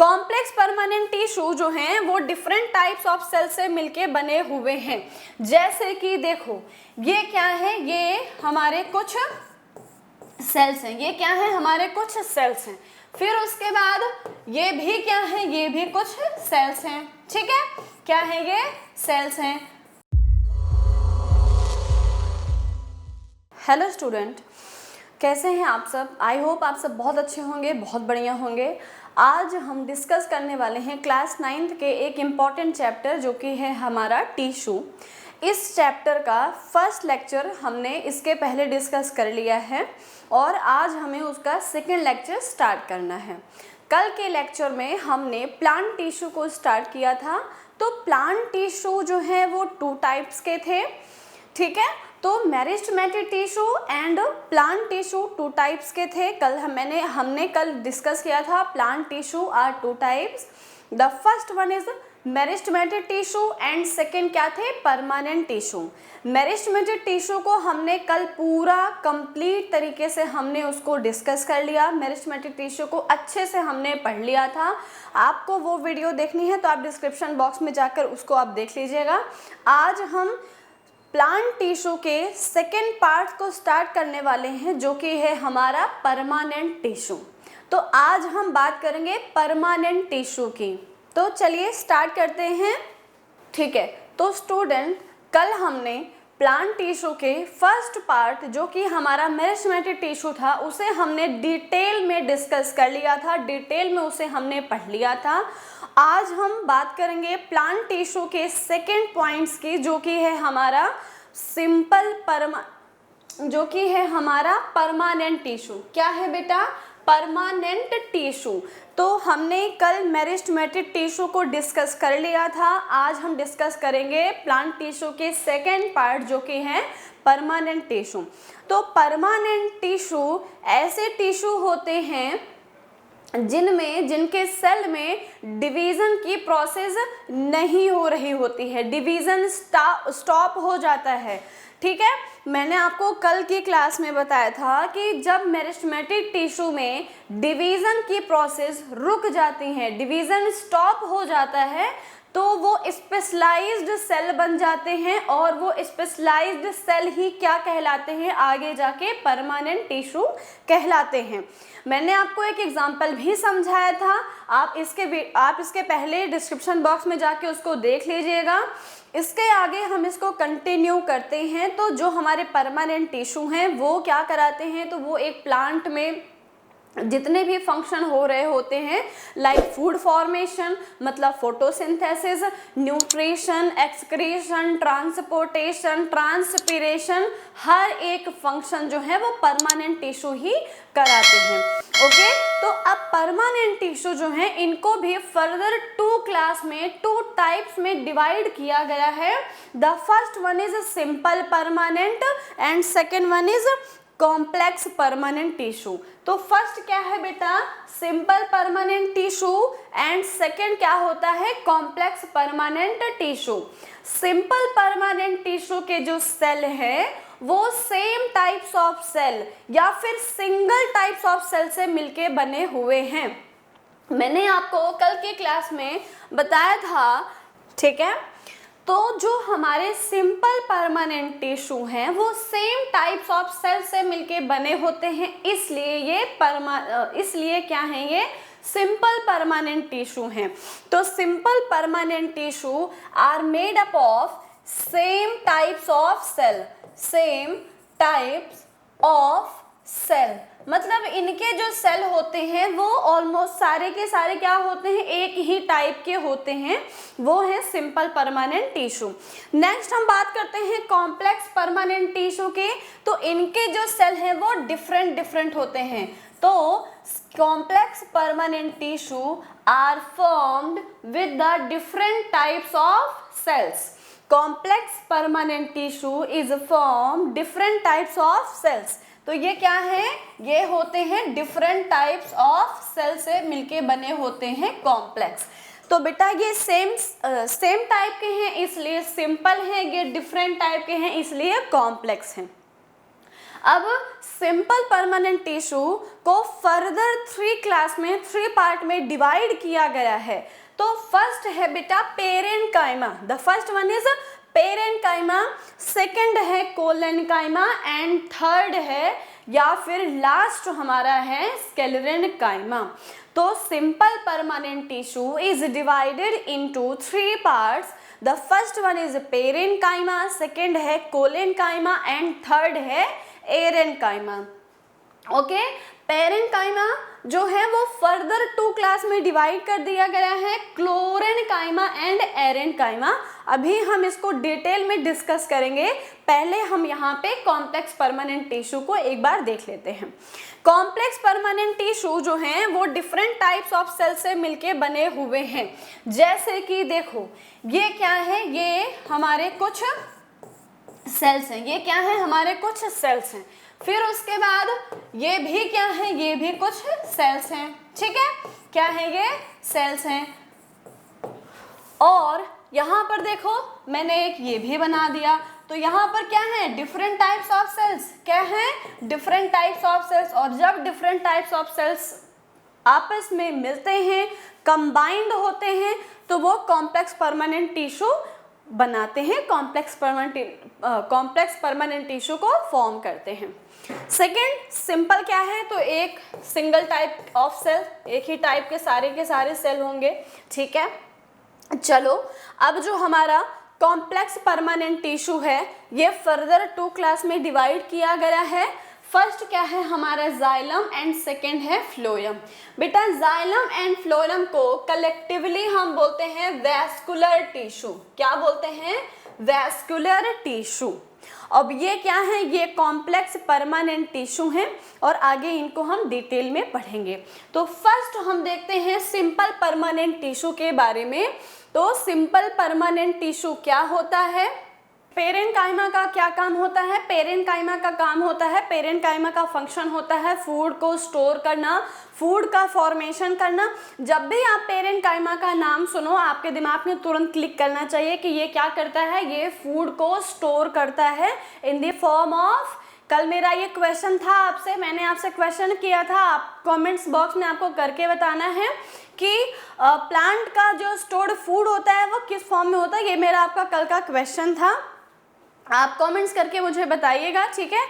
Complex permanent tissue जो हैं वो डिफरेंट टाइप्स ऑफ सेल से मिलके बने हुए हैं। जैसे कि देखो ये क्या है, ये हमारे कुछ सेल्स हैं, ये क्या है हमारे कुछ सेल्स हैं। फिर उसके बाद ये भी क्या है, ये भी कुछ सेल्स हैं। ठीक है, क्या है ये सेल्स हैं। हेलो स्टूडेंट, कैसे हैं आप सब। आई होप आप सब बहुत अच्छे होंगे, बहुत बढ़िया होंगे। आज हम डिस्कस करने वाले हैं क्लास 9th के एक इम्पॉर्टेंट चैप्टर जो कि है हमारा टिश्यू। इस चैप्टर का फर्स्ट लेक्चर हमने इसके पहले डिस्कस कर लिया है और आज हमें उसका सेकेंड लेक्चर स्टार्ट करना है। कल के लेक्चर में हमने प्लांट टिश्यू को स्टार्ट किया था। तो प्लांट टिश्यू जो है वो 2 टाइप्स के थे। ठीक है, तो meristematic tissue and plant tissue 2 types के थे। हमने कल डिस्कस किया था plant tissue are 2 types. The first one is meristematic tissue and second क्या थे, परमानेंट टिश्यू। मेरिस्टेमेटिक टिश्यू को हमने कल पूरा कंप्लीट तरीके से हमने उसको डिस्कस कर लिया। मेरिस्टेमेटिक टिश्यू को अच्छे से हमने पढ़ लिया था। आपको वो वीडियो देखनी है तो आप डिस्क्रिप्शन बॉक्स में जाकर उसको आप देख लीजिएगा। आज हम प्लांट टिश्यू के सेकेंड पार्ट को स्टार्ट करने वाले हैं जो कि है हमारा परमानेंट टिश्यू। तो आज हम बात करेंगे परमानेंट टिश्यू की। तो चलिए स्टार्ट करते हैं। ठीक है, तो स्टूडेंट कल हमने प्लांट टिश्यू के फर्स्ट पार्ट जो कि हमारा मेरिस्टेमेटिक टिश्यू था उसे हमने डिटेल में डिस्कस कर लिया था, डिटेल में उसे हमने पढ़ लिया था। आज हम बात करेंगे प्लांट टिश्यू के सेकेंड पॉइंट्स की जो कि है हमारा जो कि है हमारा परमानेंट टिश्यू। क्या है बेटा, परमानेंट टिश्यू। तो हमने कल मेरिस्टेमेटिक टिश्यू को डिस्कस कर लिया था। आज हम डिस्कस करेंगे प्लांट टिश्यू के सेकेंड पार्ट जो कि है परमानेंट टिश्यू। तो परमानेंट टिश्यू ऐसे टिश्यू होते हैं जिनके सेल में डिवीज़न की प्रोसेस नहीं हो रही होती है, डिवीज़न स्टॉप हो जाता है। ठीक है, मैंने आपको कल की क्लास में बताया था कि जब मेरिस्टेमेटिक टिश्यू में डिवीज़न की प्रोसेस रुक जाती है, डिवीज़न स्टॉप हो जाता है, तो वो स्पेशलाइज्ड सेल बन जाते हैं और वो स्पेशलाइज्ड सेल ही क्या कहलाते हैं, आगे जाके परमानेंट टिश्यू कहलाते हैं। मैंने आपको एक एग्जांपल भी समझाया था, आप इसके पहले डिस्क्रिप्शन बॉक्स में जाके उसको देख लीजिएगा। इसके आगे हम इसको कंटिन्यू करते हैं। तो जो हमारे परमानेंट टिश्यू हैं वो क्या कराते हैं, तो वो एक प्लांट में जितने भी फंक्शन हो रहे होते हैं लाइक फूड फॉर्मेशन मतलब photosynthesis, nutrition, excretion, transportation, transpiration, हर एक फंक्शन जो है वो परमानेंट टिश्यू ही कराते हैं। ओके, तो अब परमानेंट टिश्यू जो है इनको भी फर्दर 2 क्लास में 2 टाइप्स में डिवाइड किया गया है। The first one is simple permanent and second one is complex permanent tissue. तो फर्स्ट क्या है बेटा, simple permanent tissue and second क्या होता है, complex permanent tissue. Simple permanent tissue के जो सेल है वो सेम टाइप्स ऑफ सेल या फिर सिंगल टाइप्स ऑफ सेल से मिलके बने हुए हैं। मैंने आपको कल की क्लास में बताया था। ठीक है, तो जो हमारे सिंपल परमानेंट टिश्यू हैं वो सेम टाइप्स ऑफ सेल से मिलके बने होते हैं, इसलिए क्या है, ये सिंपल परमानेंट टिश्यू हैं। तो simple permanent tissue are made up of same types of cell, मतलब इनके जो सेल होते हैं वो ऑलमोस्ट सारे के सारे क्या होते हैं, एक ही टाइप के होते हैं, वो है सिंपल परमानेंट टिश्यू। नेक्स्ट हम बात करते हैं कॉम्प्लेक्स परमानेंट टिश्यू के। तो इनके जो सेल हैं वो डिफरेंट होते हैं। तो complex permanent tissue are formed with the different types of cells. Complex permanent tissue is form different types of cells. तो ये क्या है, ये होते हैं डिफरेंट टाइप्स ऑफ सेल से मिलके बने होते हैं कॉम्प्लेक्स। तो बेटा ये सेम टाइप के हैं इसलिए सिंपल हैं, ये डिफरेंट टाइप के हैं इसलिए कॉम्प्लेक्स हैं। अब सिंपल परमानेंट टिश्यू को फर्दर 3 क्लास में 3 पार्ट में डिवाइड किया गया है। तो फर्स्ट है बेटा parenchyma, the first one is parenchyma, second है कोलेनकाइमा एंड थर्ड है या फिर लास्ट हमारा है स्क्लेरेनकाइमा। तो simple permanent tissue is divided into 3 parts. The first one is parenchyma, second है कोलेनकाइमा एंड थर्ड है एरेन्काइमा। ओके, पेरेन्काइमा जो है वो फर्दर 2 क्लास में डिवाइड कर दिया गया है, क्लोरेन्काइमा एंड एरेन्काइमा। अभी हम इसको डिटेल में डिस्कस करेंगे, पहले हम यहाँ पे कॉम्प्लेक्स परमानेंट टिश्यू को एक बार देख लेते हैं। कॉम्प्लेक्स परमानेंट टिश्यू जो हैं वो डिफरेंट टाइप्स ऑफ सेल से मिलके बने हुए हैं। जैसे कि देखो ये क्या है, ये हमारे कुछ सेल्स हैं, ये क्या है हमारे कुछ सेल्स हैं। फिर उसके बाद ये भी क्या है, ये भी कुछ सेल्स हैं, ठीक है, क्या है ये सेल्स हैं। और यहाँ पर देखो मैंने एक ये भी बना दिया, तो यहाँ पर क्या है डिफरेंट टाइप्स ऑफ सेल्स, क्या है डिफरेंट टाइप्स ऑफ सेल्स। और जब डिफरेंट टाइप्स ऑफ सेल्स आपस में मिलते हैं, कंबाइंड होते हैं, तो वो कॉम्प्लेक्स परमानेंट टिश्यू बनाते हैं, कॉम्प्लेक्स परमानेंट टिश्यू को फॉर्म करते हैं। सेकेंड सिंपल क्या है, तो एक सिंगल टाइप ऑफ सेल, एक ही टाइप के सारे सेल होंगे, ठीक है। चलो अब जो हमारा कॉम्प्लेक्स परमानेंट टिश्यू है ये फर्दर 2 क्लास में डिवाइड किया गया है। फर्स्ट क्या है हमारा जाइलम एंड सेकेंड है फ्लोएम। बेटा जाइलम एंड फ्लोएम को कलेक्टिवली हम बोलते हैं वैस्कुलर टिश्यू। क्या बोलते हैं, वैस्कुलर टिश्यू। अब ये क्या है, ये कॉम्प्लेक्स परमानेंट टिश्यू हैं और आगे इनको हम डिटेल में पढ़ेंगे। तो फर्स्ट हम देखते हैं सिंपल परमानेंट टिश्यू के बारे में। तो सिंपल परमानेंट टिश्यू क्या होता है, पेरेन्काइमा का क्या काम होता है, पेरेन्काइमा का काम होता है, पेरेन्काइमा का फंक्शन होता है फूड को स्टोर करना, फूड का फॉर्मेशन करना। जब भी आप पेरेन्काइमा का नाम सुनो आपके दिमाग में तुरंत क्लिक करना चाहिए कि ये क्या करता है, ये फूड को स्टोर करता है इन द फॉर्म ऑफ। कल मेरा ये क्वेश्चन था आपसे, मैंने आपसे क्वेश्चन किया था, आप कमेंट्स बॉक्स में आपको करके बताना है कि प्लांट का जो स्टोर्ड फूड होता है वो किस फॉर्म में होता है। ये मेरा आपका कल का क्वेश्चन था, आप कमेंट्स करके मुझे बताइएगा, ठीक है।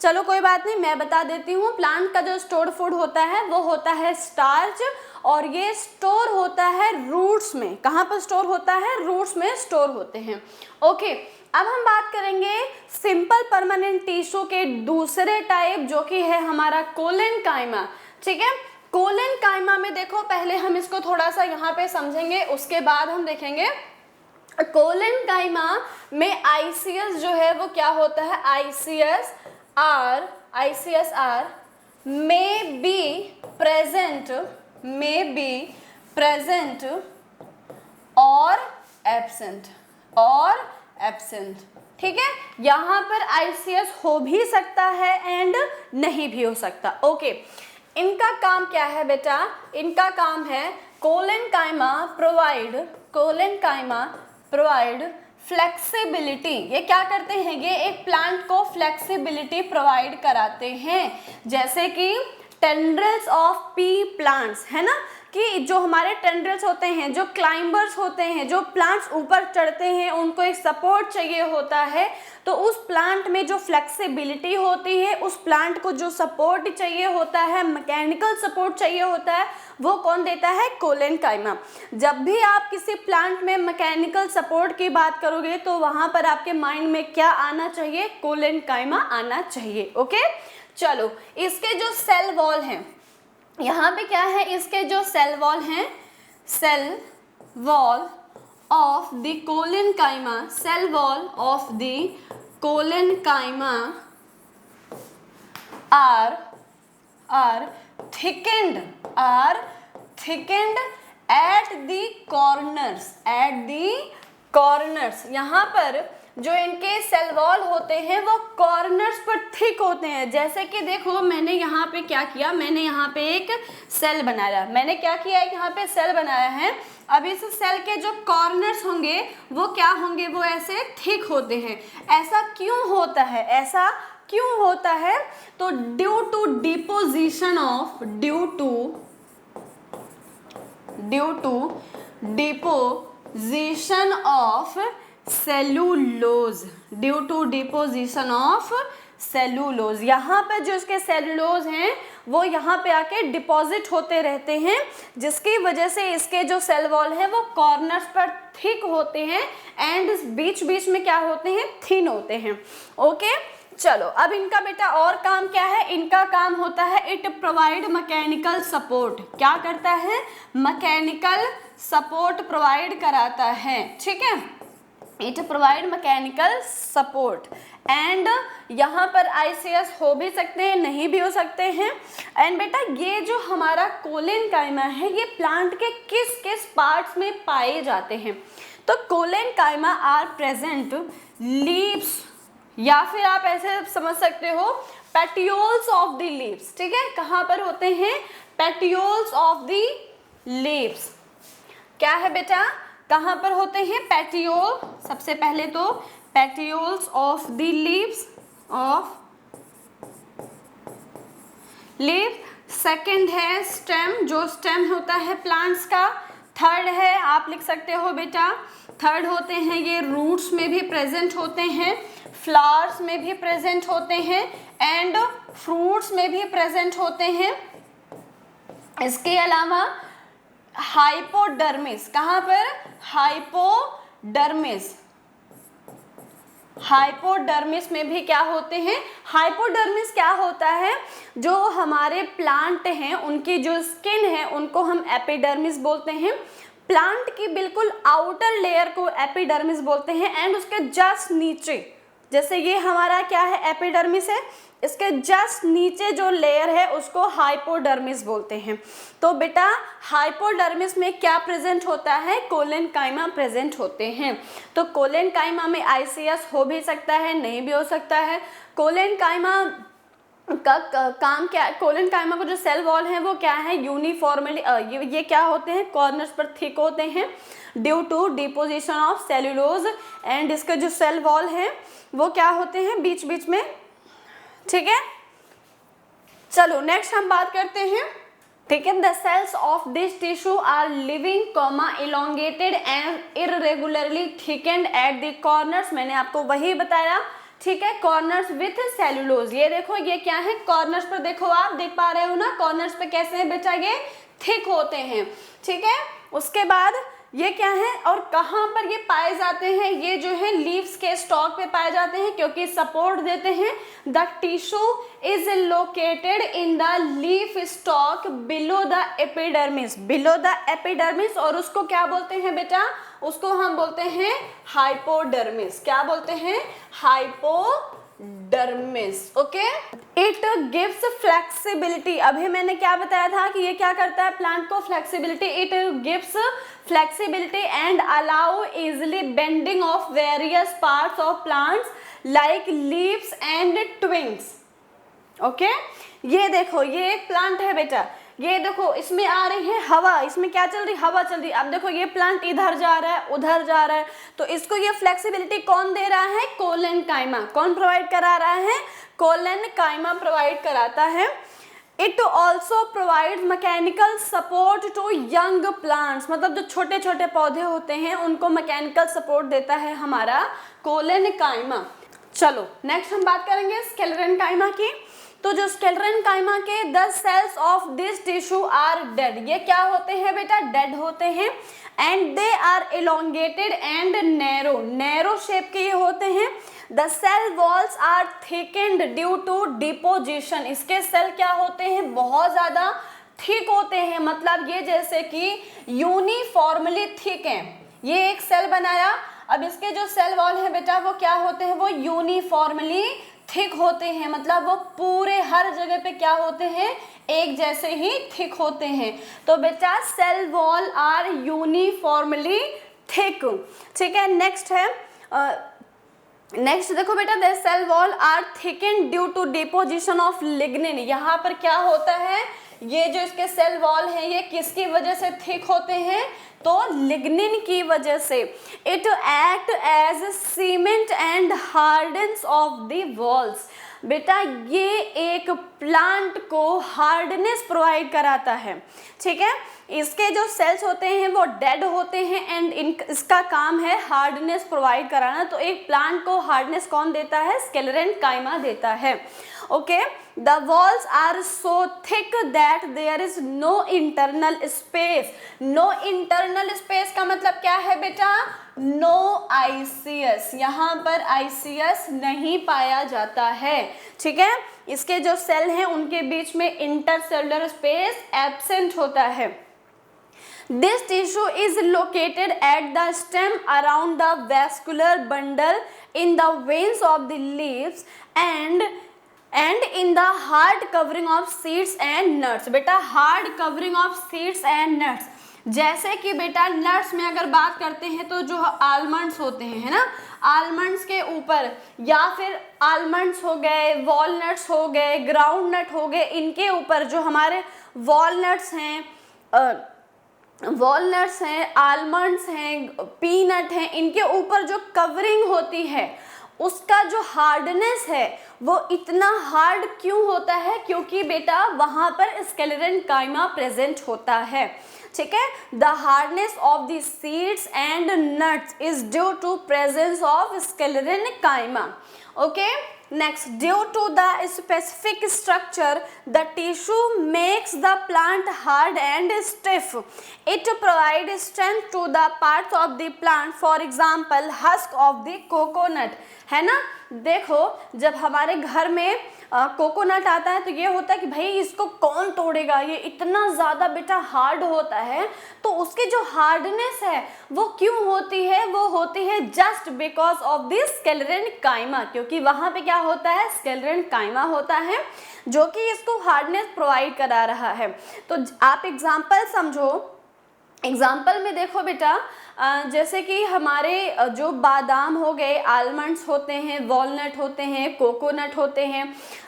चलो कोई बात नहीं, मैं बता देती हूँ। प्लांट का जो स्टोर्ड फूड होता है वो होता है स्टार्च और ये स्टोर होता है रूट्स में। कहाँ पर स्टोर होता है, रूट्स में स्टोर होते हैं। ओके, अब हम बात करेंगे सिंपल परमानेंट टिश्यू के दूसरे टाइप जो कि है हमारा कोलेनकाइमा, ठीक है। कोलेनकाइमा में देखो पहले हम इसको थोड़ा सा यहाँ पे समझेंगे, उसके बाद हम देखेंगे कोलेनकाइमा में आईसीएस जो है वो क्या होता है, ICS are may be present और एब्सेंट, ठीक है। यहाँ पर आईसीएस हो भी सकता है एंड नहीं भी हो सकता। ओके, इनका काम क्या है बेटा, इनका काम है कोलेनकाइमा प्रोवाइड फ्लेक्सिबिलिटी। ये क्या करते हैं, ये एक प्लांट को फ्लेक्सिबिलिटी प्रोवाइड कराते हैं। जैसे कि टेंड्रिल्स ऑफ पी प्लांट्स है ना, कि जो हमारे टेंड्रिल्स होते हैं, जो क्लाइंबर्स होते हैं, जो प्लांट्स ऊपर चढ़ते हैं, उनको एक सपोर्ट चाहिए होता है। तो उस प्लांट में जो फ्लेक्सिबिलिटी होती है, उस प्लांट को जो सपोर्ट चाहिए होता है, मैकेनिकल सपोर्ट चाहिए होता है, वो कौन देता है, कोलेनकाइमा। जब भी आप किसी प्लांट में मैकेनिकल सपोर्ट की बात करोगे तो वहाँ पर आपके माइंड में क्या आना चाहिए, कोलेनकाइमा आना चाहिए। ओके, चलो इसके जो सेल वॉल हैं, यहाँ पे क्या है, इसके जो सेल वॉल हैं, cell wall of the collenchyma, cell wall of the collenchyma are thickened at the corners। यहाँ पर जो इनके सेल वॉल होते हैं वो कॉर्नर्स पर थिक होते हैं। जैसे कि देखो मैंने यहाँ पे क्या किया, मैंने यहाँ पे एक सेल बनाया, मैंने क्या किया है, यहाँ पे सेल बनाया है। अब इस सेल के जो कॉर्नर्स होंगे वो क्या होंगे, वो ऐसे थिक होते हैं। ऐसा क्यों होता है, ऐसा क्यों होता है? तो due to deposition of cellulose, यहाँ पर जो इसके सेलुलोज हैं वो यहाँ पे आके डिपॉजिट होते रहते हैं, जिसकी वजह से इसके जो सेल वॉल है वो कॉर्नर्स पर थिक होते हैं एंड बीच बीच में क्या होते हैं, थिन होते हैं। ओके, चलो अब इनका बेटा और काम क्या है? इनका काम होता है इट प्रोवाइड मैकेनिकल सपोर्ट। क्या करता है? मैकेनिकल सपोर्ट प्रोवाइड कराता है, ठीक है। It provide mechanical support and यहाँ पर ICS हो भी सकते हैं, नहीं भी हो सकते हैं। एंड बेटा ये जो हमारा कोलेनकाइमा है ये प्लांट के किस किस पार्ट्स में पाए जाते हैं? तो कोलेनकाइमा आर प्रेजेंट लीव्स, या फिर आप ऐसे समझ सकते हो पेटियोल्स ऑफ द लीव्स, ठीक है। कहाँ पर होते हैं? Petioles of the leaves. क्या है बेटा? कहाँ पर होते हैं? पेटियोल, सबसे पहले तो petioles of the leaves second है स्टेम, जो स्टेम होता है प्लांट्स का। थर्ड है, आप लिख सकते हो बेटा, थर्ड होते हैं ये रूट्स में भी प्रेजेंट होते हैं, फ्लावर्स में भी प्रेजेंट होते हैं एंड फ्रूट्स में भी प्रेजेंट होते हैं। इसके अलावा हाइपोडर्मिस, कहाँ पर? हाइपोडर्मिस में भी क्या होते हैं? हाइपोडर्मिस क्या होता है? जो हमारे प्लांट हैं उनकी जो स्किन है उनको हम एपिडर्मिस बोलते हैं। प्लांट की बिल्कुल आउटर लेयर को एपिडर्मिस बोलते हैं एंड उसके जस्ट नीचे, जैसे ये हमारा क्या है, एपिडर्मिस है, इसके जस्ट नीचे जो लेयर है उसको हाइपोडर्मिस बोलते हैं। तो बेटा हाइपोडर्मिस में क्या प्रेजेंट होता है? कोलेनकाइमा प्रेजेंट होते हैं। तो कोलेनकाइमा में ICS हो भी सकता है, नहीं भी हो सकता है। कोलेनकाइमा का काम क्या है? कोलेनकाइमा को जो सेल वॉल है वो क्या है? यूनिफॉर्मली ये क्या होते हैं? कॉर्नर्स पर थिक होते हैं due to deposition of cellulose and इसके जो सेल वॉल है वो क्या होते हैं? बीच बीच में, ठीक है। चलो नेक्स्ट हम बात करते हैं, ठीक है। The cells of this tissue are living comma elongated and irregularly thickened at the corners. मैंने आपको वही बताया, ठीक है। कॉर्नर्स विथ सेलुलोज, ये देखो ये क्या है? कॉर्नर्स पर देखो, आप देख पा रहे हो ना कॉर्नर्स पे कैसे है बेटा? ये थिक होते हैं, ठीक है। उसके बाद ये क्या है और कहाँ पर ये पाए जाते हैं? ये जो है लीव्स के स्टॉक पे पाए जाते हैं क्योंकि सपोर्ट देते हैं। The tissue is located in the leaf stock below the epidermis, और उसको क्या बोलते हैं बेटा? उसको हम बोलते हैं हाइपोडर्मिस। क्या बोलते हैं? Hypodermis, okay. It gives flexibility, अभी मैंने क्या बताया था कि ये क्या करता है प्लांट को? Flexibility. It gives flexibility and allow easily bending of various parts of plants like leaves and twigs, okay. ये देखो ये एक प्लांट है बेटा, ये देखो इसमें आ रही है हवा, इसमें क्या चल रही? हवा चल रही। अब देखो ये प्लांट इधर जा रहा है, उधर जा रहा है, तो इसको ये फ्लेक्सिबिलिटी कौन दे रहा है? कोलेनकाइमा। कौन प्रोवाइड करा रहा है? कोलेनकाइमा प्रोवाइड कराता है। It also provide mechanical support to young plants, मतलब जो छोटे छोटे पौधे होते हैं उनको मैकेनिकल सपोर्ट देता है हमारा कोलेनकाइमा। चलो नेक्स्ट हम बात करेंगे स्क्लेरेनकाइमा की। तो जो स्क्लेरेनकाइमा के 10 cells of this tissue are dead, ये क्या होते हैं बेटा? डेड होते हैं and they are elongated and narrow shape के ये होते हैं। The cell walls are thickened due to deposition, इसके सेल क्या होते हैं? बहुत ज्यादा थिक होते हैं, मतलब ये जैसे कि यूनिफॉर्मली थिक है। ये एक सेल बनाया, अब इसके जो सेल वॉल है बेटा वो क्या होते हैं? वो यूनिफॉर्मली थिक होते हैं, मतलब वो पूरे हर जगह पे क्या होते हैं? एक जैसे ही थिक होते हैं। तो बेटा cell wall are uniformly thick, ठीक है। नेक्स्ट है नेक्स्ट देखो बेटा, the cell wall are thickened due to deposition of lignin. यहाँ पर क्या होता है? ये जो इसके सेल वॉल है ये किसकी वजह से थिक होते हैं? तो लिग्निन की वजह से। It act as cement and hardens of the walls, बेटा ये एक प्लांट को हार्डनेस प्रोवाइड कराता है, ठीक है। इसके जो सेल्स होते हैं वो डेड होते हैं एंड इसका काम है हार्डनेस प्रोवाइड कराना। तो एक प्लांट को हार्डनेस कौन देता है? स्क्लेरेंकाइमा देता है। Okay, the walls are so thick that there is no internal space. No internal space का मतलब क्या है बेटा? नो आईसीएस, यहाँ पर आईसीएस नहीं पाया जाता है, ठीक है। इसके जो सेल हैं उनके बीच में इंटरसेलुलर स्पेस एब्सेंट होता है। This tissue is located at the stem around the vascular bundle in the veins of the leaves and in the hard covering of seeds and nuts। बेटा hard covering of seeds and nuts, जैसे कि बेटा nuts में अगर बात करते हैं तो जो आलमंड्स होते हैं, है ना, आलमंड्स के ऊपर या फिर आलमंड्स हो गए, वॉलनट्स हो गए, ग्राउंड नट हो गए, इनके ऊपर जो हमारे वॉलनट्स हैं, आलमंड्स हैं, पीनट हैं, इनके ऊपर जो कवरिंग होती है उसका जो हार्डनेस है वो इतना हार्ड क्यों होता है? क्योंकि बेटा वहाँ पर स्क्लेरेंकाइमा प्रेजेंट होता है, ठीक है। The hardness of the seeds and nuts is due to presence of sclerenchyma. Okay, next, due to the specific structure the tissue makes the plant hard and stiff. It provides strength to the parts of the plant, for example husk of the coconut, है ना। देखो जब हमारे घर में coconut आता है तो ये होता है कि भाई इसको कौन तोड़ेगा, ये इतना ज़्यादा बेटा हार्ड होता है। तो उसकी जो हार्डनेस है वो क्यों होती है? वो होती है just because of this sclerenchyma, क्योंकि वहाँ पे क्या होता है? स्क्लेरेंकाइमा होता है जो कि इसको हार्डनेस प्रोवाइड करा रहा है। तो आप एग्जाम्पल समझो। एग्जाम्पल में देखो बेटा, जैसे कि हमारे जो बादाम हो गए, आलमंड्स होते हैं, वॉलनट होते हैं, कोकोनट होते हैं,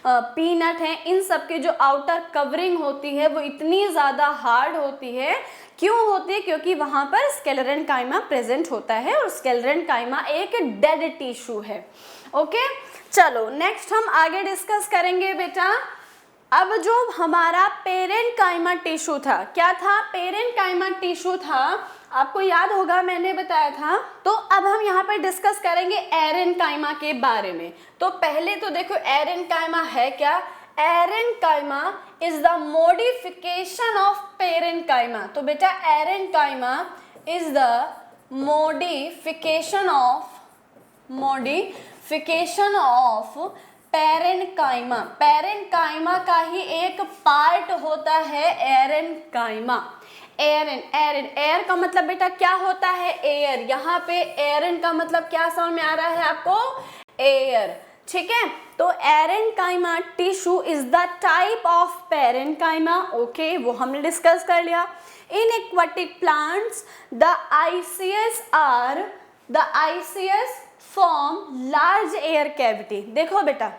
पीनट हैं, इन सब की जो आउटर कवरिंग होती है वो इतनी ज़्यादा हार्ड होती है। क्यों होती है? क्योंकि वहाँ पर स्क्लेरेंकाइमा प्रेजेंट होता है और स्क्लेरेंकाइमा एक डेड टिश्यू है। ओके, चलो नेक्स्ट हम आगे डिस्कस करेंगे बेटा। अब जो हमारा पेरेन्काइमा टिश्यू था, क्या था? पेरेन्काइमा टिश्यू था, आपको याद होगा मैंने बताया था। तो अब हम यहाँ पर डिस्कस करेंगे एरेन्काइमा के बारे में। तो पहले तो देखो एरेन्काइमा है क्या? एरेन्काइमा is the modification of parenchyma. तो बेटा एरेन्काइमा is the modification of parenchyma. Parenchyma का ही एक पार्ट होता है एरेन्काइमा। एयर का मतलब बेटा क्या होता है? एयर। यहाँ पे एरेन का मतलब क्या समझ में आ रहा है आपको? एयर, ठीक है। तो aerenchyma tissue is the type of parenchyma. Okay, वो हमने डिस्कस कर लिया। In aquatic plants the ICS form large air cavity. देखो बेटा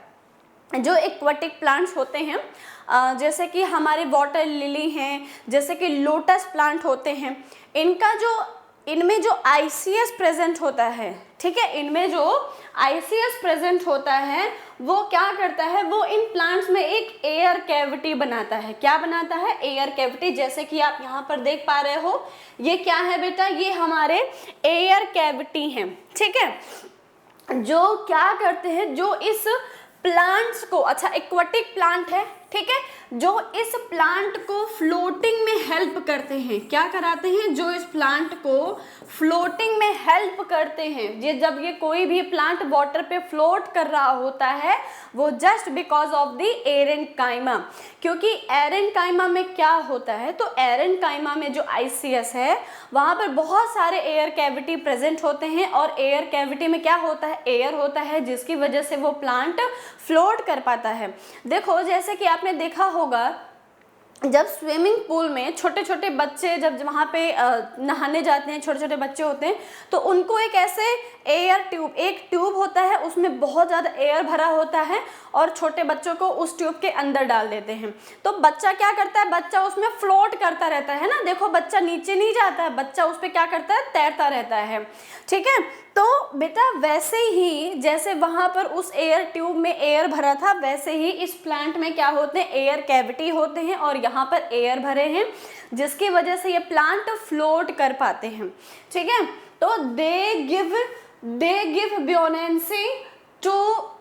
जो एक्वाटिक प्लांट्स होते हैं जैसे कि हमारे वाटर लिली हैं, जैसे कि लोटस प्लांट होते हैं, इनमें जो आईसीएस प्रेजेंट होता है, ठीक है, इनमें जो आईसीएस प्रेजेंट होता है वो क्या करता है? वो इन प्लांट्स में एक एयर कैविटी बनाता है। क्या बनाता है? Air cavity. जैसे कि आप यहाँ पर देख पा रहे हो, ये क्या है बेटा? ये हमारे एयर कैविटी हैं, ठीक है, जो क्या करते हैं, जो इस प्लांट्स को, अच्छा एक्वाटिक प्लांट है, ठीक है, जो इस प्लांट को फ्लोटिंग में हेल्प करते हैं। क्या कराते हैं? जो इस प्लांट को फ्लोटिंग में हेल्प करते हैं। ये जब ये कोई भी प्लांट वाटर पे फ्लोट कर रहा होता है वो जस्ट बिकॉज ऑफ द एरेन्काइमा। क्योंकि एरेन्काइमा में क्या होता है? तो एरेन्काइमा में जो आईसीएस है वहाँ पर बहुत सारे एयर कैविटी प्रेजेंट होते हैं और एयर कैविटी में क्या होता है? एयर होता है, जिसकी वजह से वो प्लांट फ्लोट कर पाता है। देखो जैसे कि आपने देखा होगा जब स्विमिंग पूल में छोटे छोटे बच्चे जब वहाँ पे नहाने जाते हैं, छोटे छोटे बच्चे होते हैं, तो उनको एक ऐसे एयर ट्यूब, एक ट्यूब होता है, उसमें बहुत ज़्यादा एयर भरा होता है और छोटे बच्चों को उस ट्यूब के अंदर डाल देते हैं। तो बच्चा क्या करता है, बच्चा उसमें फ्लोट करता रहता है ना, देखो बच्चा नीचे नहीं जाता है, बच्चा उस पर क्या करता है, तैरता रहता है, ठीक है। तो बेटा वैसे ही जैसे वहाँ पर उस एयर ट्यूब में एयर भरा था, वैसे ही इस प्लांट में क्या होते हैं, एयर कैविटी होते हैं और यहाँ पर एयर भरे हैं, जिसकी वजह से ये प्लांट फ्लोट कर पाते हैं, ठीक है। तो they give buoyancy to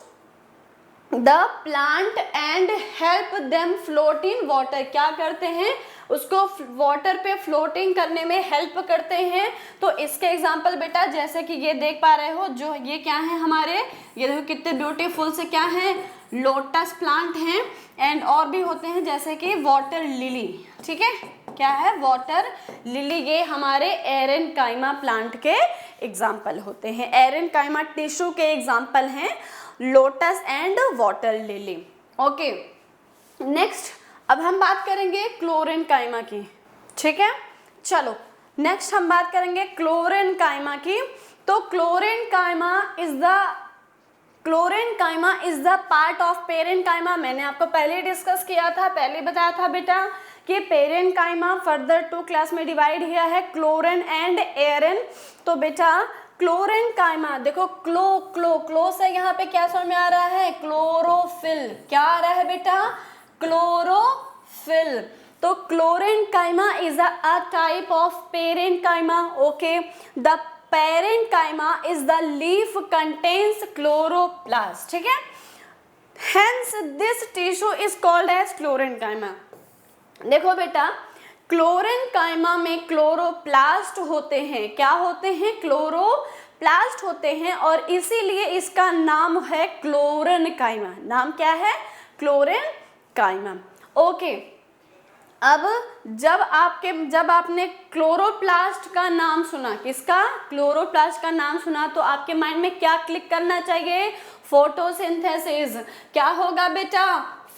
the plant and help them float in water, क्या करते हैं, उसको वाटर पे फ्लोटिंग करने में हेल्प करते हैं। तो इसके एग्जांपल बेटा जैसे कि ये देख पा रहे हो, जो ये क्या है हमारे, ये देखो कितने ब्यूटीफुल से क्या है, लोटस प्लांट हैं, एंड और भी होते हैं जैसे कि वाटर लिली, ठीक है, क्या है, वाटर लिली, ये हमारे एरेनकाइमा प्लांट के एग्जाम्पल होते हैं, एरेनकाइमा टिश्यू के एग्जाम्पल हैं lotus and water lily. Okay, next अब हम बात करेंगे क्लोरेनकाइमा की, ठीक है। चलो नेक्स्ट हम बात करेंगे क्लोरेनकाइमा की। तो chlorenchyma is the part of parenchyma. मैंने आपको पहले डिस्कस किया था, पहले बताया था बेटा कि पेरेंकाइमा फर्दर 2 क्लास में डिवाइड किया है, क्लोरेन एंड एरेन। तो बेटा क्लोरेनकाइमा देखो, क्लो से यहाँ पे क्या समझ में आ रहा है, क्लोरोफिल, क्या आ रहा है बेटा, क्लोरोफिल। तो chlorenchyma is a type of parenchyma. Okay, the parenchyma is the leaf contains chloroplast, ठीक है, hence this tissue is called as chlorenchyma. देखो बेटा क्लोरेनकाइमा में क्लोरोप्लास्ट होते हैं, क्या होते हैं, क्लोरोप्लास्ट होते हैं, और इसीलिए इसका नाम है क्लोरेनकाइमा। नाम क्या है, क्लोरेनकाइमा। ओके, अब जब आपने क्लोरोप्लास्ट का नाम सुना, किसका, क्लोरोप्लास्ट का नाम सुना, तो आपके माइंड में क्या क्लिक करना चाहिए, फोटोसिंथेसिस। क्या होगा बेटा,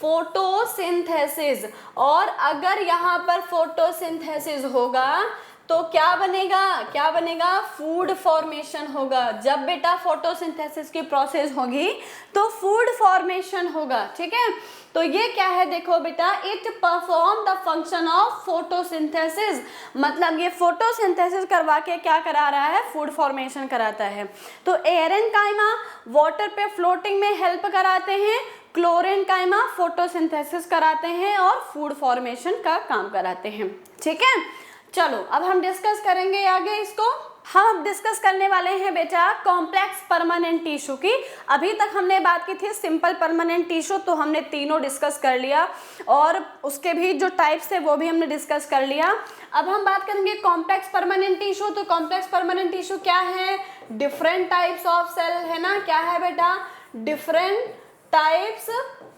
फोटोसिंथेसिस। और अगर यहाँ पर फोटोसिंथेसिस होगा तो क्या बनेगा, फूड फॉर्मेशन होगा। जब बेटा फोटोसिंथेसिस की प्रोसेस होगी तो फूड फॉर्मेशन होगा, ठीक है। तो ये क्या है, देखो बेटा, it perform the function of photosynthesis, मतलब ये फोटोसिंथेसिस करवा के क्या करा रहा है, फूड फॉर्मेशन कराता है। तो एरेनकाइमा वाटर पे फ्लोटिंग में हेल्प कराते हैं, क्लोरेनकाइमा फोटोसिंथेसिस कराते हैं और फूड फॉर्मेशन का काम कराते हैं, ठीक है। चलो अब हम डिस्कस करेंगे आगे इसको। हम डिस्कस करने वाले हैं बेटा कॉम्प्लेक्स परमानेंट टिश्यू की। अभी तक हमने बात की थी सिंपल परमानेंट टिश्यू, तो हमने तीनों डिस्कस कर लिया और उसके भी जो टाइप्स है वो भी हमने डिस्कस कर लिया। अब हम बात करेंगे कॉम्प्लेक्स परमानेंट टिश्यू। तो कॉम्प्लेक्स परमानेंट टिश्यू क्या है, डिफरेंट टाइप्स ऑफ सेल, है ना, क्या है बेटा, डिफरेंट टाइप्स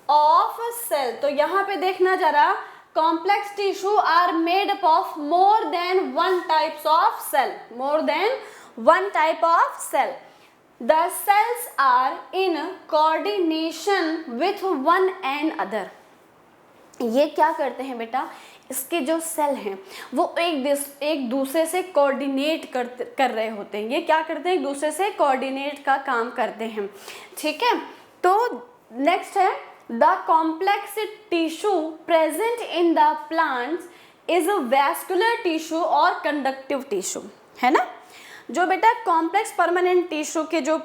ऑफ सेल। तो यहाँ पे देखना जरा, complex tissue are made up of more than one types of cell, more than one type of cell. The cells are in coordination with one another. ये क्या करते हैं बेटा, इसके जो सेल हैं वो एक दूसरे से कोऑर्डिनेट कर रहे होते हैं। ये क्या करते हैं, एक दूसरे से कोऑर्डिनेट का काम करते हैं, ठीक है। तो नेक्स्ट है the complex tissue present in the plants is a vascular tissue or conductive tissue, है ना। जो बेटा कॉम्प्लेक्स परमानेंट टिश्यू के जो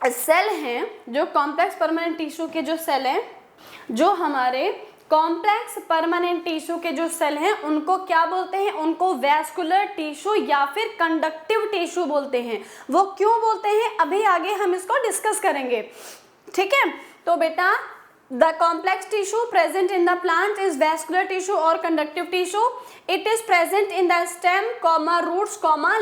सेल हैं, जो कॉम्प्लेक्स परमानेंट टिश्यू के जो सेल हैं, जो हमारे कॉम्प्लेक्स परमानेंट टिश्यू के जो सेल हैं उनको क्या बोलते हैं, उनको वैस्कुलर टिश्यू या फिर कंडक्टिव टिश्यू बोलते हैं। वो क्यों बोलते हैं अभी आगे हम इसको डिस्कस करेंगे, ठीक है। तो बेटा the complex tissue present in the plant is vascular tissue or conductive tissue. It is present in the stem, roots,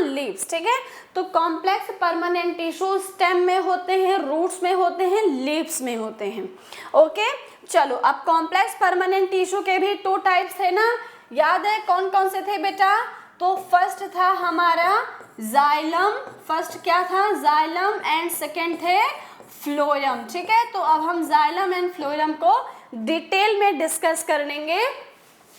leaves, ठीक है। तो complex permanent tissue stem में होते हैं, roots में होते हैं, leaves में होते हैं, ओके। चलो अब complex permanent tissue के भी 2 टाइप्स थे ना, याद है कौन कौन से थे बेटा। तो फर्स्ट था हमारा जाइलम, फर्स्ट क्या था, जाइलम, एंड सेकेंड थे फ्लोएम, ठीक है। तो अब हम जाइलम एंड फ्लोएम को डिटेल में डिस्कस कर लेंगे।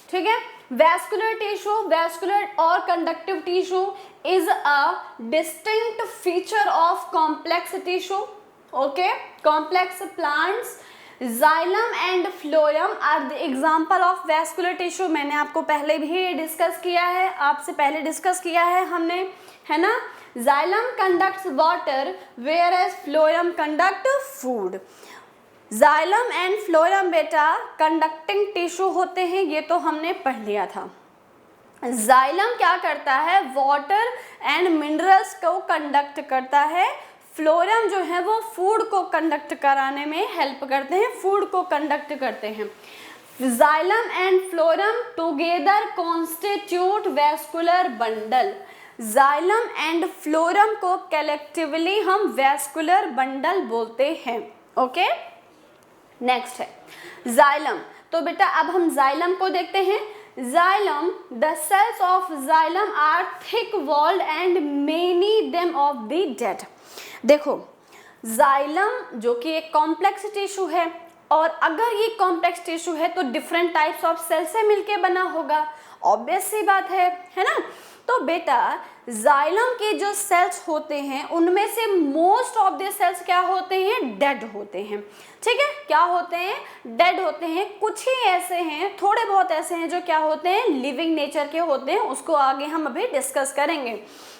ठीक है। वैस्कुलर टिश्यू, वैस्कुलर और conductive tissue is a distinct feature of complex tissue. Okay, complex plants, xylem and phloem are the example of vascular tissue. मैंने आपको पहले भी डिस्कस किया है, आपसे पहले डिस्कस किया है हमने, है ना। Xylem conducts water whereas phloem conduct food. Xylem and phloem बेटा कंडक्टिंग टिश्यू होते हैं, ये तो हमने पढ़ लिया था। जाइलम क्या करता है, वाटर एंड मिनरल्स को कंडक्ट करता है। फ्लोएम जो है वो फूड को कंडक्ट कराने में हेल्प करते हैं, फूड को कंडक्ट करते हैं। Xylem and phloem together constitute vascular bundle. Xylem and phloem को कलेक्टिवली हम वैस्कुलर बंडल बोलते हैं। ओके, नेक्स्ट है जाइलम। तो बेटा अब हम जाइलम को देखते हैं। Xylem, the cells of xylem are thick walled and many them of the dead. देखो, जाइलम जो कि एक कॉम्प्लेक्स टिश्यू है, और अगर ये कॉम्प्लेक्स टिश्यू है तो डिफरेंट टाइप्स ऑफ सेल से मिलके बना होगा, ऑब्वियस सी बात है ना। तो बेटा जाइलम के जो सेल्स होते हैं उनमें से मोस्ट ऑफ द सेल्स क्या होते हैं, डेड होते हैं। ठीक है, क्या होते हैं, डेड होते हैं। कुछ ही ऐसे हैं, थोड़े बहुत ऐसे हैं जो क्या होते हैं, लिविंग नेचर के होते हैं, उसको आगे हम अभी डिस्कस करेंगे।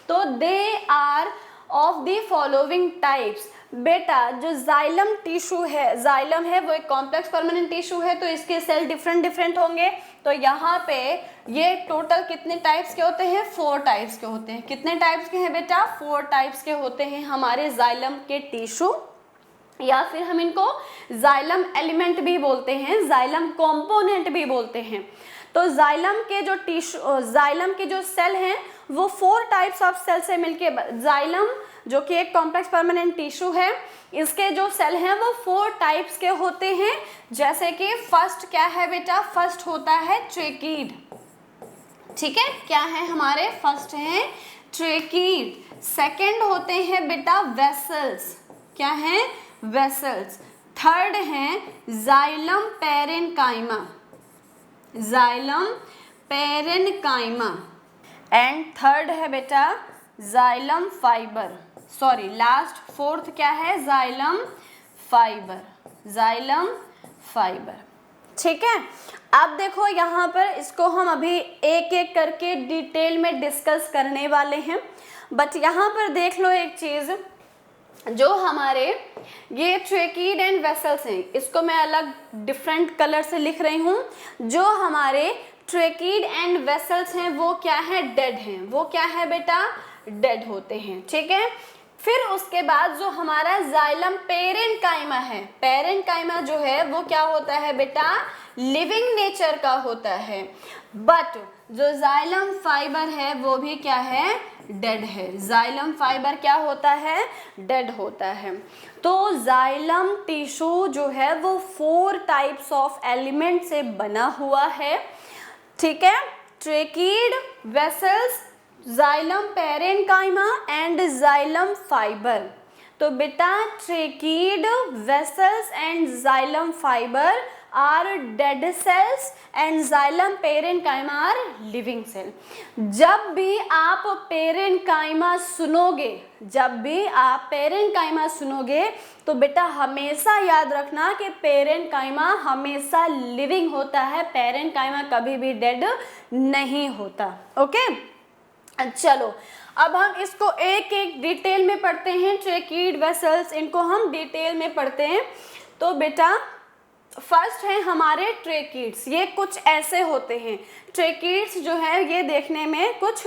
तो they are of the following types. बेटा जो जाइलम टिश्यू है, जाइलम है वो एक कॉम्प्लेक्स परमानेंट टिश्यू है, तो इसके सेल डिफरेंट डिफरेंट होंगे। तो यहाँ पे ये टोटल कितने टाइप्स के होते हैं, 4 टाइप्स के होते हैं। कितने टाइप्स के हैं बेटा, 4 टाइप्स के होते हैं हमारे जाइलम के टिश्यू, या फिर हम इनको जाइलम एलिमेंट भी बोलते हैं, जाइलम कंपोनेंट भी बोलते हैं। तो जाइलम के जो टिश्यू, जाइलम के जो सेल हैं वो 4 टाइप्स ऑफ सेल से मिलके, जाइलम जो कि एक कॉम्प्लेक्स परमानेंट टिश्यू है, इसके जो सेल हैं वो 4 टाइप्स के होते हैं। जैसे कि फर्स्ट क्या है बेटा, फर्स्ट होता है ट्रेकीड। ठीक है, क्या है हमारे, फर्स्ट है ट्रेकीड। सेकंड होते हैं बेटा वेसल्स, क्या है, वेसल्स। थर्ड है xylem parenchyma, xylem parenchyma. And third है बेटा xylem fibre, sorry last fourth क्या है, जाइलम फाइबर, जाइलम फाइबर। ठीक है, अब देखो यहाँ पर इसको हम अभी एक एक करके डिटेल में डिस्कस करने वाले हैं, बट यहाँ पर देख लो एक चीज़, जो हमारे ये ट्रेकीड एंड वेसल्स हैं, इसको मैं अलग डिफरेंट कलर से लिख रही हूँ। जो हमारे ट्रेकीड एंड वेसल्स हैं वो क्या है, डेड हैं, वो क्या है बेटा, डेड होते हैं। ठीक है, फिर उसके बाद जो हमारा जाइलम पेरेन्काइमा है, पेरेन्काइमा जो है वो क्या होता है बेटा, लिविंग नेचर का होता है। बट जो जाइलम फाइबर है वो भी क्या है, डेड है। जाइलम फाइबर क्या होता है, डेड होता है। तो जाइलम टिश्यू जो है वो 4 टाइप्स ऑफ एलिमेंट से बना हुआ है। ठीक है, tracheid, vessels, xylem parenchyma and xylem fibre. तो बेटा tracheid, vessels and xylem fibre are dead cells and xylem parenchyma are living cell. जब भी आप पेरेन्काइमा सुनोगे, जब भी आप पेरेन्काइमा सुनोगे तो बेटा हमेशा याद रखना कि पेरेन्काइमा हमेशा लिविंग होता है, पेरेन्काइमा कभी भी डेड नहीं होता। ओके, चलो अब हम इसको एक एक डिटेल में पढ़ते हैं। ट्रेकीड, वेसल्स, इनको हम डिटेल में पढ़ते हैं। तो बेटा फर्स्ट है हमारे ट्रेकीड्स, ये कुछ ऐसे होते हैं। ट्रेकीड्स जो है ये देखने में कुछ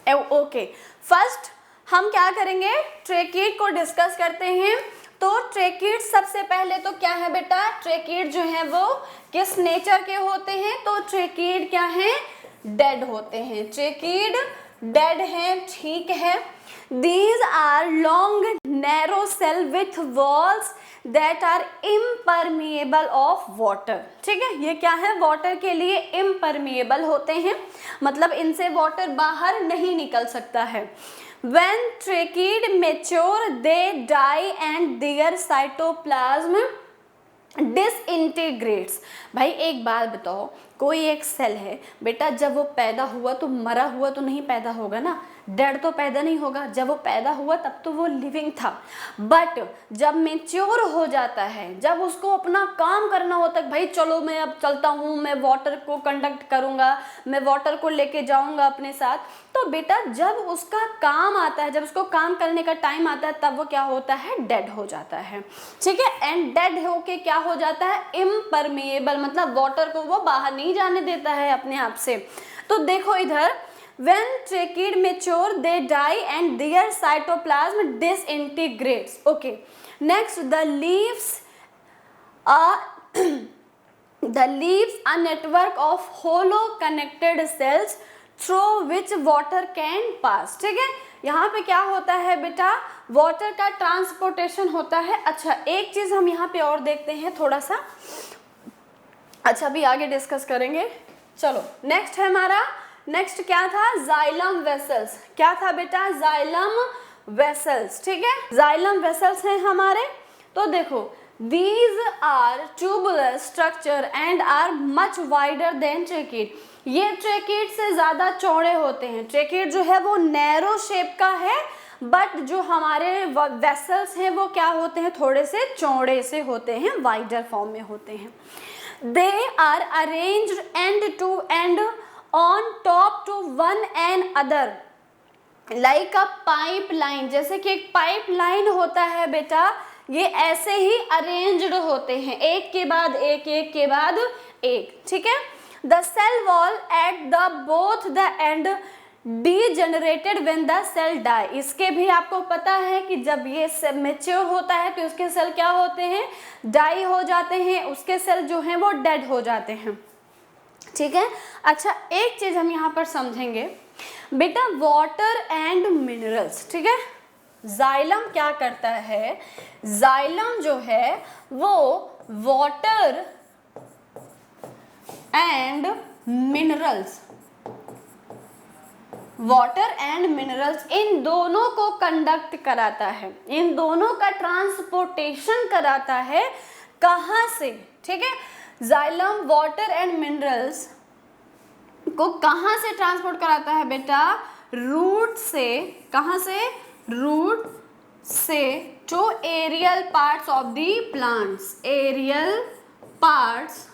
ओके। फर्स्ट हम क्या करेंगे, ट्रेकीड को डिस्कस करते हैं। तो ट्रेकीड सबसे पहले तो क्या है बेटा, ट्रेकीड जो है वो किस नेचर के होते हैं, तो ट्रेकीड क्या है, डेड होते हैं। ट्रेकीड डेड है, ठीक है। These are long narrow cell with walls that are impermeable of water। ठीक है, ये क्या है, वाटर के लिए impermeable होते हैं, मतलब इनसे वाटर बाहर नहीं निकल सकता है। When tracheids mature they die and their cytoplasm डिसइंटीग्रेट्स। भाई एक बात बताओ, कोई एक सेल है बेटा, जब वो पैदा हुआ तो मरा हुआ तो नहीं पैदा होगा ना, डेड तो पैदा नहीं होगा। जब वो पैदा हुआ तब तो वो लिविंग था, बट जब मेच्योर हो जाता है, जब उसको अपना काम करना होता है, भाई चलो मैं अब चलता हूँ, मैं वाटर को कंडक्ट करूँगा, मैं वाटर को लेके जाऊँगा अपने साथ, तो बेटा जब उसका काम आता है, जब उसको काम करने का टाइम आता है, तब वो क्या होता है, डेड हो जाता है। ठीक है, एंड डेड होके क्या हो जाता है, इम्परमिएबल, मतलब वाटर को वो बाहर नहीं जाने देता है अपने आप से। तो देखो इधर, when trachid mature they die and their cytoplasm disintegrates. Okay, next the leaves are the leaves a network of hollow connected cells through which water can pass. ठीक है, यहाँ पे क्या होता है बेटा, वाटर का ट्रांसपोर्टेशन होता है। अच्छा, एक चीज हम यहाँ पे और देखते हैं थोड़ा सा, अच्छा अभी आगे डिस्कस करेंगे। चलो नेक्स्ट है हमारा, नेक्स्ट क्या था, जाइलम वेसल्स। क्या था बेटा, जाइलम वेसल्स। ठीक है, जाइलम वेसल्स हैं हमारे। तो देखो, these are tubular structure and are much wider than tracheid. ये ट्रेकिड से ज्यादा चौड़े होते हैं। ट्रेकिड जो है वो नैरो शेप का है, बट जो हमारे वेसल्स हैं वो क्या होते हैं, थोड़े से चौड़े से होते हैं, वाइडर फॉर्म में होते हैं। They are arranged end to end on top to one and other like a pipeline। जैसे कि एक पाइपलाइन होता है बेटा, ये ऐसे ही अरेंज्ड होते हैं, एक के बाद एक, एक के बाद एक। ठीक है, the cell wall at the both the end degenerated when the cell die। इसके भी आपको पता है कि जब ये मैच्योर होता है तो उसके सेल क्या होते हैं, डाई हो जाते हैं, उसके सेल जो हैं वो डेड हो जाते हैं। ठीक है, अच्छा एक चीज हम यहाँ पर समझेंगे बेटा, वाटर एंड मिनरल्स। ठीक है, जाइलम क्या करता है, जाइलम जो है वो water and minerals, water and minerals in दोनों को कंडक्ट कराता है, इन दोनों का ट्रांसपोर्टेशन कराता है। कहाँ से, ठीक है, जाइलम वाटर एंड मिनरल्स को कहाँ से ट्रांसपोर्ट कराता है बेटा, रूट से। कहाँ से, रूट से to aerial parts of the plants, aerial parts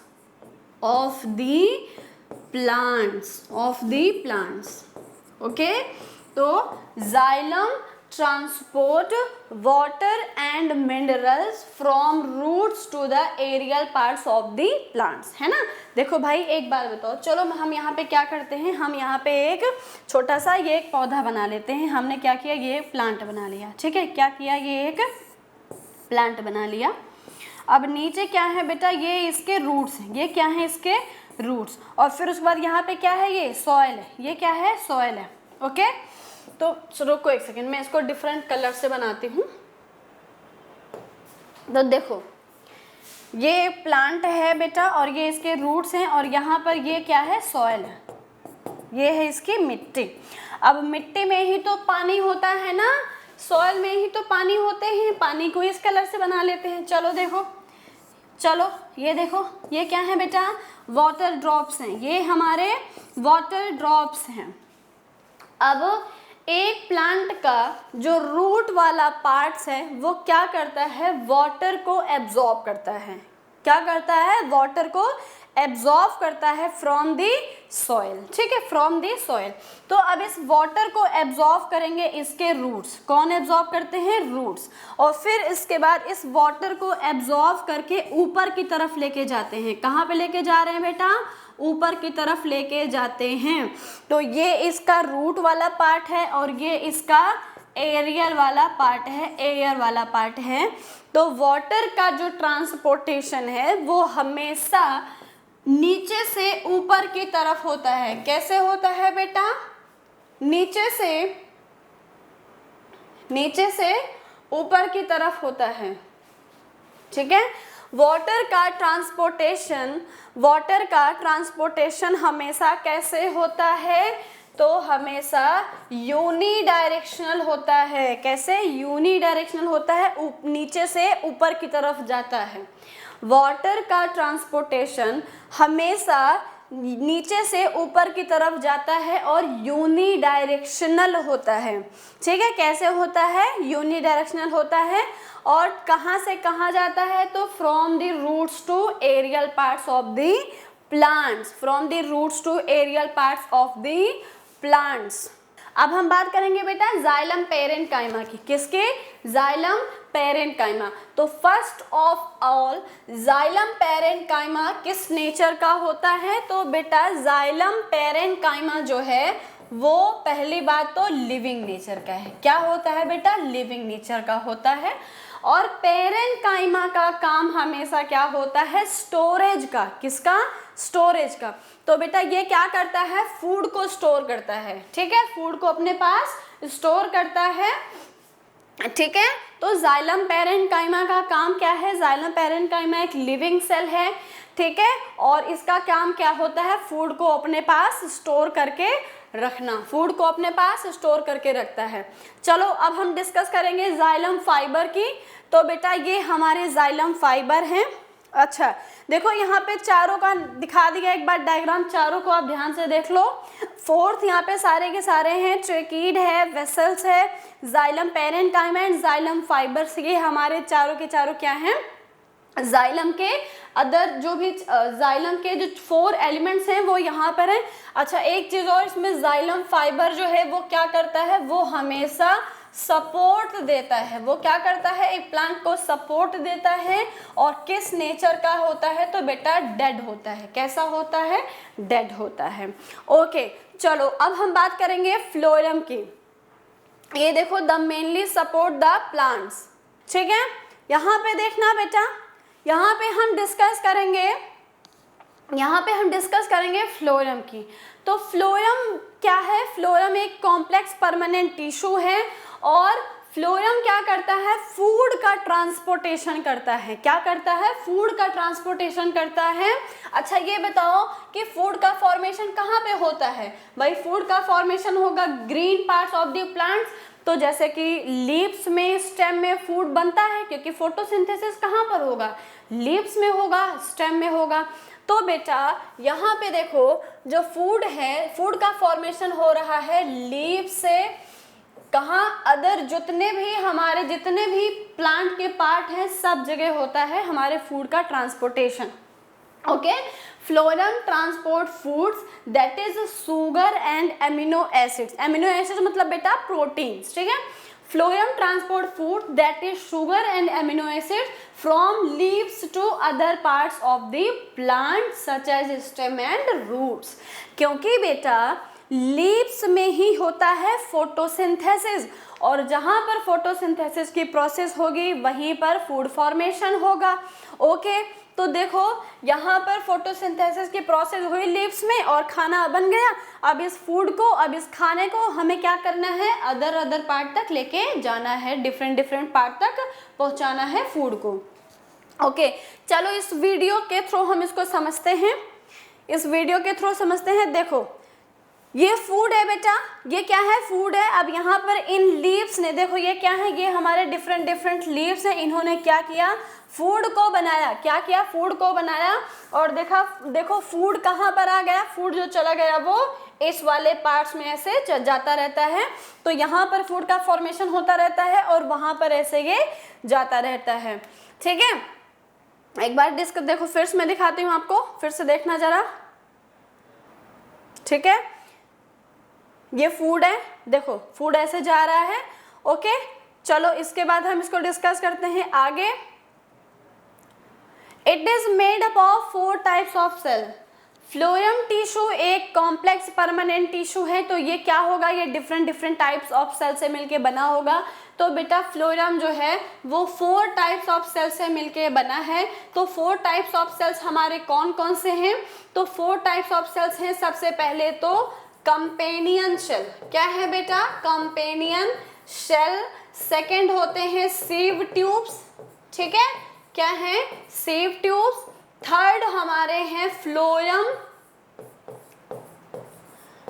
of the plants, okay. तो xylem transport water and minerals from roots to the aerial parts of the plants, है ना। देखो भाई एक बार बताओ, चलो हम यहाँ पे क्या करते हैं, हम यहाँ पे एक छोटा सा ये एक पौधा बना लेते हैं। हमने क्या किया, ये प्लांट बना लिया। ठीक है, क्या किया, ये एक प्लांट बना लिया। अब नीचे क्या है बेटा, ये इसके रूट्स हैं, ये क्या है, इसके रूट्स। और फिर उसके बाद यहाँ पे क्या है, ये सॉइल है, ये क्या है, सॉइल है। ओके, तो रुको एक सेकेंड, मैं इसको डिफरेंट कलर से बनाती हूँ। तो देखो, ये प्लांट है बेटा और ये इसके रूट्स हैं, और यहाँ पर ये क्या है, सॉइल है, ये है इसकी मिट्टी। अब मिट्टी में ही तो पानी होता है ना, सॉइल में ही तो पानी होते हैं, पानी को इस कलर से बना लेते हैं। चलो देखो, चलो ये देखो, ये क्या है बेटा, वाटर ड्रॉप्स हैं, ये हमारे वाटर ड्रॉप्स हैं। अब एक प्लांट का जो रूट वाला पार्ट्स है वो क्या करता है, वाटर को एब्जॉर्ब करता है। क्या करता है, वाटर को एब्जॉर्ब करता है फ्रॉम दी सॉइल। ठीक है, फ्रॉम दी सॉइल। तो अब इस वाटर को एब्जॉर्ब करेंगे इसके रूट्स। कौन एब्जॉर्ब करते हैं, रूट्स। और फिर इसके बाद इस वाटर को एब्जॉर्ब करके ऊपर की तरफ लेके जाते हैं। कहाँ पे लेके जा रहे हैं बेटा, ऊपर की तरफ लेके जाते हैं। तो ये इसका रूट वाला पार्ट है और ये इसका एरियल वाला पार्ट है, एयर वाला पार्ट है। तो वाटर का जो ट्रांसपोर्टेशन है वो हमेशा नीचे से ऊपर की तरफ होता है। कैसे होता है बेटा, नीचे से ऊपर की तरफ होता है। ठीक है, वाटर का ट्रांसपोर्टेशन हमेशा कैसे होता है, तो हमेशा यूनिडायरेक्शनल होता है। कैसे, यूनिडायरेक्शनल होता है, नीचे से ऊपर की तरफ जाता है। वाटर का ट्रांसपोर्टेशन हमेशा नीचे से ऊपर की तरफ जाता है और यूनिडायरेक्शनल होता है। ठीक है, कैसे होता है? यूनिडायरेक्शनल होता है। और कहाँ से कहाँ जाता है? तो from the roots to aerial parts of the plants, from the roots to aerial parts of the plants. अब हम बात करेंगे बेटा जाइलम पेरेन्काइमा की। किसके? Xylem parenchyma. तो first of all xylem parenchyma किस नेचर का होता है? तो बेटा जाइलम पेरेन्काइमा जो है वो पहली बात तो लिविंग नेचर का है। क्या होता है बेटा? लिविंग नेचर का होता है। और पेरेन्काइमा का काम हमेशा क्या होता है? स्टोरेज का। किसका? स्टोरेज का। तो बेटा ये क्या करता है? फूड को स्टोर करता है। ठीक है, फूड को अपने पास स्टोर करता है। ठीक है, तो जाइलम पेरेन्काइमा का काम क्या है? जाइलम पेरेन्काइमा एक लिविंग सेल है। ठीक है, और इसका काम क्या होता है? फूड को अपने पास स्टोर करके रखना, फूड को अपने पास स्टोर करके रखता है। चलो अब हम डिस्कस करेंगे जाइलम फाइबर की। तो बेटा ये हमारे जाइलम फाइबर हैं। अच्छा देखो यहाँ पे चारों का दिखा दिया एक बार डायग्राम, चारों को आप ध्यान से देख लो। फोर्थ यहाँ पे सारे के सारे हैं, ट्रेकीड है, वेसल्स है, xylem parenchyma and xylem fibres. ये हमारे चारों के चारों क्या हैं? जाइलम के अदर जो भी जाइलम के जो 4 एलिमेंट्स हैं वो यहाँ पर हैं। अच्छा एक चीज़ और, इसमें जाइलम फाइबर जो है वो क्या करता है? वो हमेशा सपोर्ट देता है। वो क्या करता है? एक प्लांट को सपोर्ट देता है। और किस नेचर का होता है? तो बेटा डेड होता है। कैसा होता है? डेड होता है। ओके चलो अब हम बात करेंगे फ्लोएम की। ये देखो the mainly support the plants. ठीक है, यहाँ पे देखना बेटा, यहाँ पे हम डिस्कस करेंगे फ्लोएम की। तो फ्लोएम क्या है? फ्लोएम एक कॉम्प्लेक्स परमानेंट टिश्यू है और फ्लोएम क्या करता है? फूड का ट्रांसपोर्टेशन करता है। क्या करता है? फूड का ट्रांसपोर्टेशन करता है। अच्छा ये बताओ कि फूड का फॉर्मेशन कहाँ पे होता है? भाई फूड का फॉर्मेशन होगा green parts of the plants. तो जैसे कि लीव्स में, स्टेम में फूड बनता है, क्योंकि फोटोसिंथेसिस कहाँ पर होगा? लीव्स में होगा, स्टेम में होगा। तो बेटा यहाँ पे देखो जो फूड है, फूड का फॉर्मेशन हो रहा है लीव से। कहाँ? अदर जितने भी प्लांट के पार्ट हैं सब जगह होता है हमारे फूड का transportation. Okay, phloem transport foods that is sugar and amino acids. Amino acids मतलब बेटा प्रोटीन्स। ठीक है, phloem transport food that is sugar and amino acids from leaves to other parts of the plant such as stem and roots. क्योंकि बेटा leaves में ही होता है photosynthesis, और जहाँ पर फोटोसिंथेसिस की प्रोसेस होगी वहीं पर फूड फॉर्मेशन होगा। ओके, तो देखो यहाँ पर फोटोसिंथेसिस की प्रोसेस हुई लीव्स में और खाना बन गया। अब इस फूड को, अब इस खाने को हमें क्या करना है? अदर पार्ट तक लेके जाना है, डिफरेंट पार्ट तक पहुँचाना है फूड को। ओके चलो इस वीडियो के थ्रू हम इसको समझते हैं। देखो ये फूड है बेटा, ये क्या है? फूड है। अब यहाँ पर इन लीव्स ने, देखो ये क्या है? ये हमारे डिफरेंट लीव्स हैं। इन्होंने क्या किया? फूड को बनाया। क्या किया? फूड को बनाया। और देखो फूड कहाँ पर आ गया? फूड जो चला गया वो इस वाले पार्ट्स में ऐसे जाता रहता है। तो यहाँ पर फूड का फॉर्मेशन होता रहता है और वहाँ पर ऐसे ये जाता रहता है। ठीक है, एक बार देखो फिर से मैं दिखाती हूँ आपको, फिर से देखना जरा। ठीक है, ये फूड है, देखो फूड ऐसे जा रहा है। ओके चलो इसके बाद हम इसको डिस्कस करते हैं आगे। It is made up of 4 types of cell. Phloem tissue एक कॉम्प्लेक्स परमानेंट टिश्यू है। तो ये क्या होगा? ये डिफरेंट टाइप्स ऑफ सेल से मिलके बना होगा। तो बेटा फ्लोएम जो है वो 4 टाइप्स ऑफ सेल से मिलके बना है। तो 4 टाइप्स ऑफ सेल्स हमारे कौन कौन से हैं? तो 4 टाइप्स ऑफ सेल्स हैं। सबसे पहले तो कंपेनियन शेल। क्या है बेटा? Companion shell. सेकेंड होते हैं सीव ट्यूब्स। ठीक है, क्या है? Sieve tubes. थर्ड हमारे हैं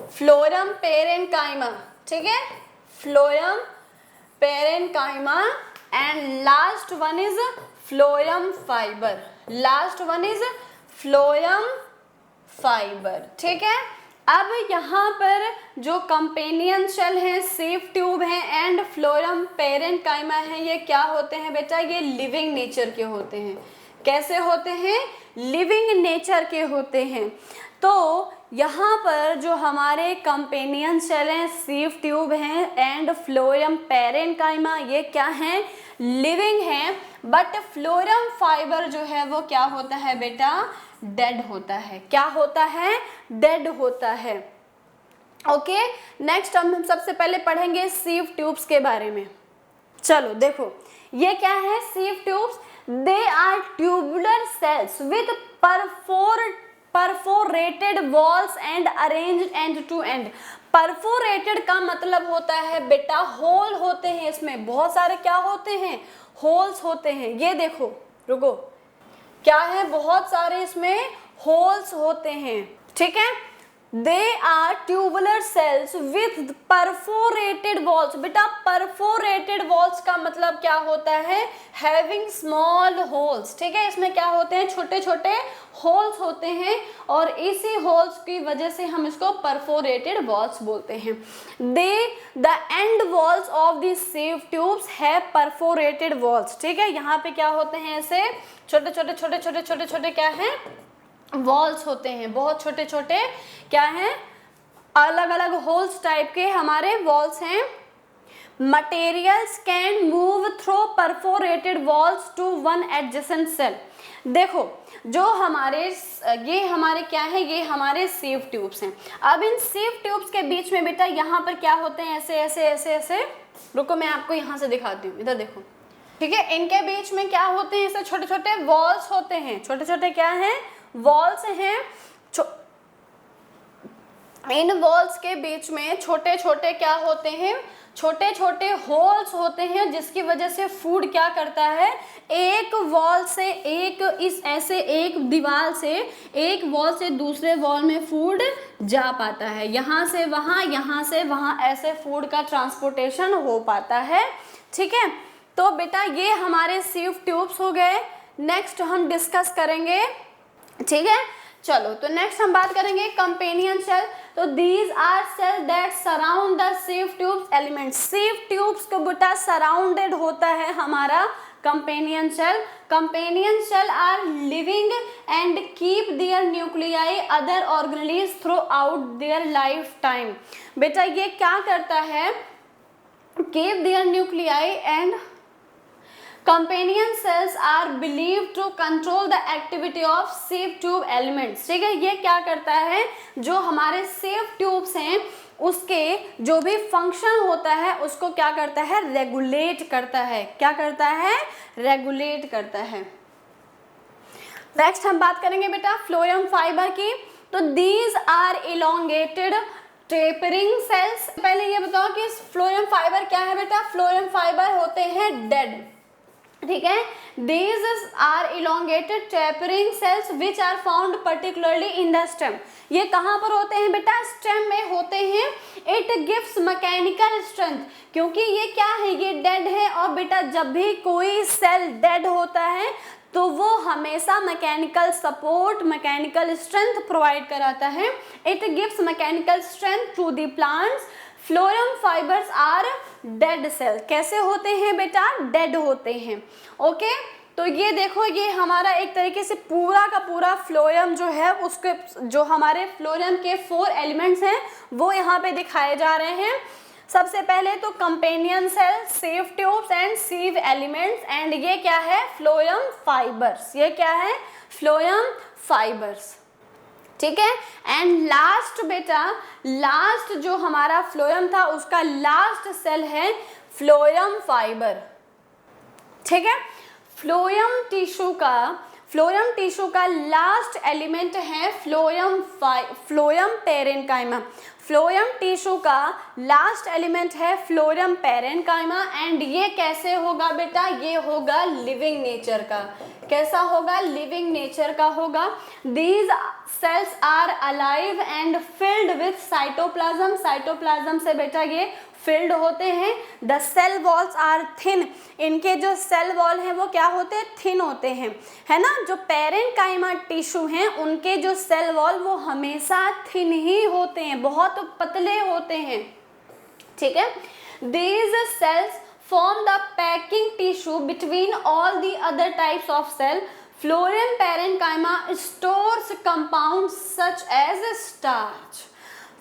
फ्लोएम पेरेन्काइमा। ठीक है, phloem parenchyma. And last one is phloem fibre. Fibre. ठीक है, अब यहाँ पर जो कंपेनियन सेल हैं, सीव ट्यूब हैं एंड फ्लोएम पेरेन्काइमा हैं, ये क्या होते हैं बेटा? ये लिविंग नेचर के होते हैं। कैसे होते हैं? लिविंग नेचर के होते हैं। तो यहाँ पर जो हमारे कंपेनियन सेल हैं, सीव ट्यूब हैं एंड फ्लोएम पेरेन्काइमा, ये क्या हैं? लिविंग हैं। बट फ्लोएम फाइबर जो है वो क्या होता है बेटा? डेड होता है। क्या होता है? डेड होता है। ओके, नेक्स्ट हम सबसे पहले पढ़ेंगे सीव ट्यूब्स के बारे में। चलो देखो, ये क्या है? Sieve tubes, they are tubular cells with perforated walls and arranged end to end. Perforated का मतलब होता है बेटा होल होते हैं, इसमें बहुत सारे क्या होते हैं? होल्स होते हैं। ये देखो, रुको, क्या है? बहुत सारे इसमें होल्स होते हैं। ठीक है, they are tubular cells with perforated walls. बेटा परफोरेटेड वॉल्स का मतलब क्या होता है? Having small holes. ठीक है, इसमें क्या होते हैं? छोटे छोटे होल्स होते हैं और इसी होल्स की वजह से हम इसको परफोरेटेड वॉल्स बोलते हैं। The end walls of the sieve tubes है परफोरेटेड वॉल्स। ठीक है, यहाँ पे क्या होते हैं? ऐसे छोटे छोटे छोटे छोटे छोटे छोटे क्या हैं? वॉल्स होते हैं। बहुत छोटे छोटे क्या हैं? अलग अलग होल्स टाइप के हमारे वॉल्स हैं। Materials can move through perforated walls to one adjacent cell. देखो, जो हमारे ये हमारे क्या है? ये हमारे सीव ट्यूब्स हैं। अब इन सीव ट्यूब्स के बीच में बेटा यहाँ पर क्या होते हैं? ऐसे ऐसे ऐसे ऐसे। रुको, मैं आपको यहाँ से दिखाती हूँ, इधर देखो। ठीक है, इनके बीच में क्या होते हैं? ऐसे छोटे छोटे वॉल्स होते हैं। छोटे छोटे क्या हैं? वॉल्स हैं। इन वॉल्स के बीच में छोटे छोटे क्या होते हैं? छोटे छोटे होल्स होते हैं, जिसकी वजह से फूड क्या करता है? एक वॉल से एक इस ऐसे एक दीवार से एक वॉल से दूसरे वॉल में फूड जा पाता है। यहाँ से वहाँ, यहाँ से वहाँ, ऐसे फूड का ट्रांसपोर्टेशन हो पाता है। ठीक है, तो बेटा ये हमारे सीव ट्यूब्स हो गए। नेक्स्ट हम डिस्कस करेंगे। ठीक है, चलो तो नेक्स्ट हम बात करेंगे कंपेनियन सेल। तो these are cell that surround the sieve tubes elements. Sieve tubes को बेटा सराउंडेड होता है हमारा companion cell. Companion cell are living and keep their nuclei other organelles throughout their lifetime. बेटा ये क्या करता है? Keep their nuclei and companion cells are believe to control the activity of sieve tube elements. ठीक है, ये क्या करता है? जो हमारे सीव ट्यूब्स हैं उसके जो भी फंक्शन होता है उसको क्या करता है? रेगुलेट करता है। क्या करता है? रेगुलेट करता है। नेक्स्ट हम बात करेंगे बेटा फ्लोएम फाइबर की। तो these are elongated tapering cells. पहले ये बताओ कि फ्लोएम फाइबर क्या है बेटा? फ्लोएम फाइबर होते हैं डेड। ठीक है, these are elongated tapering cells which are found particularly in the stem। ये कहाँ पर होते हैं बेटा? स्टेम में होते हैं। It gives mechanical strength, क्योंकि ये क्या है? ये डेड है और बेटा जब भी कोई सेल डेड होता है तो वो हमेशा mechanical support, mechanical strength provide कराता है। It gives mechanical strength to the plants। Phloem fibers are dead cell. कैसे होते हैं बेटा? डेड होते हैं। ओके, तो ये देखो, ये हमारा एक तरीके से पूरा का पूरा फ्लोएम जो है उसके जो हमारे फ्लोएम के 4 एलिमेंट्स हैं वो यहाँ पे दिखाए जा रहे हैं। सबसे पहले तो companion cell, sieve tubes and sieve elements, and ये क्या है? Phloem fibres. ये क्या है? Phloem fibres. ठीक है, एंड लास्ट बेटा, लास्ट जो हमारा फ्लोएम था उसका लास्ट सेल है फ्लोएम फाइबर। ठीक है, फ्लोएम टिश्यू का लास्ट एलिमेंट है फ्लोएम पेरेन्काइमा। फ्लोएम टिश्यू का लास्ट एलिमेंट है फ्लोएम पेरेन्काइमा। एंड ये कैसे होगा बेटा? ये होगा लिविंग नेचर का। कैसा होगा? लिविंग नेचर का होगा। These cells are alive and filled with cytoplasm. Cytoplasm से बेटा ये फिल्ड होते हैं। The cell walls are thin, इनके जो सेल वॉल हैं वो क्या होते हैं, थिन होते हैं, है ना। जो पेरेन्काइमा टिश्यू हैं उनके जो सेल वॉल वो हमेशा थिन ही होते हैं, बहुत पतले होते हैं, ठीक है। These cells form the packing tissue between all the other types of cell. Phloem parenchyma stores compounds such as starch.